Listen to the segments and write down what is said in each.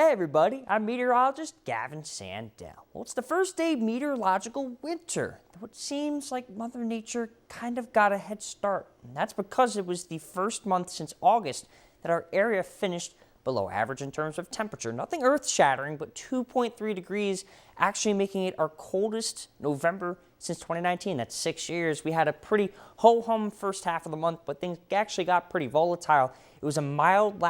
Hey everybody, I'm meteorologist Gavin Sandell. Well, it's the first day of meteorological winter. It seems like Mother Nature kind of got a head start. And that's because it was the first month since August that our area finished below average in terms of temperature. Nothing earth-shattering, but 2.3 degrees, actually making it our coldest November since 2019. That's 6 years. We had a pretty ho-hum first half of the month, but things actually got pretty volatile. It was a mild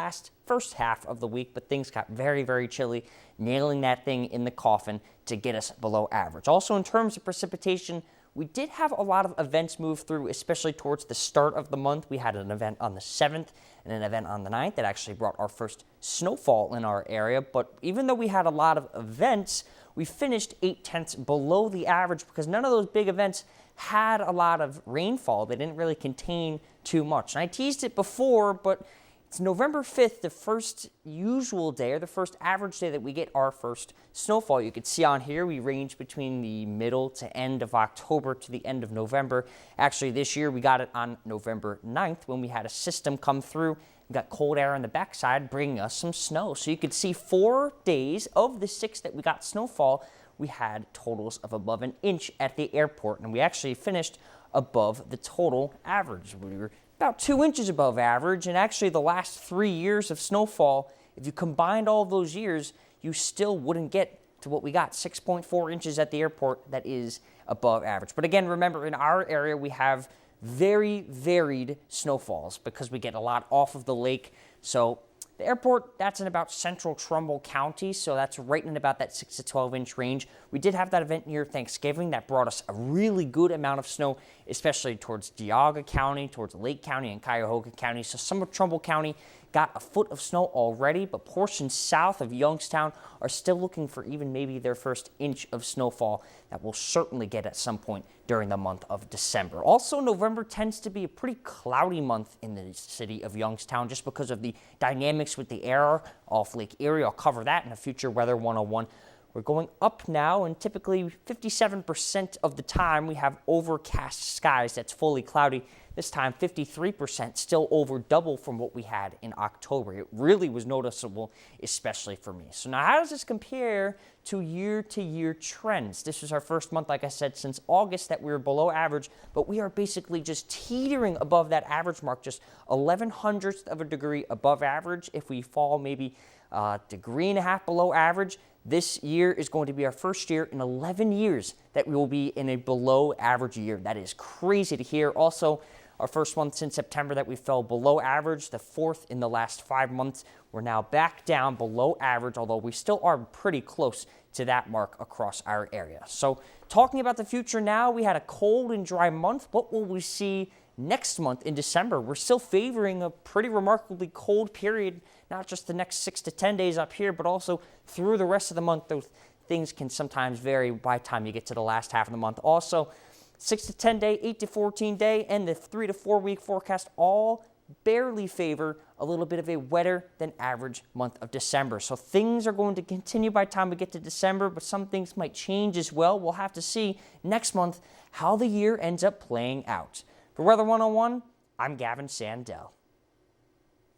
first half of the week, but things got very, very chilly, nailing that thing in the coffin to get us below average. Also, in terms of precipitation, we did have a lot of events move through, especially towards the start of the month. We had an event on the 7th and an event on the 9th that actually brought our first snowfall in our area. But even though we had a lot of events, we finished 0.8 below the average because none of those big events had a lot of rainfall. They didn't really contain too much. And I teased it before, but it's November 5th, the first usual day, or the first average day that we get our first snowfall. You can see on here, we range between the middle to end of October to the end of November. Actually, this year, we got it on November 9th when we had a system come through. We got cold air on the backside, bringing us some snow. So you could see 4 days of the 6 that we got snowfall, we had totals of above an inch at the airport, and we actually finished above the total average. We were about 2 inches above average, and actually the last 3 years of snowfall, if you combined all those years, you still wouldn't get to what we got, 6.4 inches at the airport. That is above average. But again, remember, in our area, we have very varied snowfalls because we get a lot off of the lake. So the airport, that's in about central Trumbull County, so that's right in about that 6 to 12 inch range. We did have that event near Thanksgiving that brought us a really good amount of snow, especially towards Geauga County, towards Lake County, and Cuyahoga County. So some of Trumbull County got a foot of snow already, but portions south of Youngstown are still looking for even maybe their first inch of snowfall that will certainly get at some point during the month of December. Also, November tends to be a pretty cloudy month in the city of Youngstown just because of the dynamics with the air off Lake Erie. I'll cover that in a future Weather 101. We're going up now, and typically 57% of the time we have overcast skies that's fully cloudy. This time, 53%, still over double from what we had in October. It really was noticeable, especially for me. So now how does this compare to year trends? This was our first month, like I said, since August that we were below average, but we are basically just teetering above that average mark, just 0.11 of a degree above average. If we fall maybe a degree and a half below average, this year is going to be our first year in 11 years that we will be in a below average year. That is crazy to hear. Also, our first month since September that we fell below average, the fourth in the last 5 months. We're now back down below average, although we still are pretty close to that mark across our area. So talking about the future now, we had a cold and dry month. What will we see next month in December? We're still favoring a pretty remarkably cold period, not just the next 6 to 10 days up here, but also through the rest of the month. Those things can sometimes vary by the time you get to the last half of the month. Also, 6 to 10 day, 8 to 14 day, and the 3 to 4 week forecast all barely favor a little bit of a wetter than average month of December. So things are going to continue by the time we get to December, but some things might change as well. We'll have to see next month how the year ends up playing out. For Weather 101, I'm Gavin Sandell.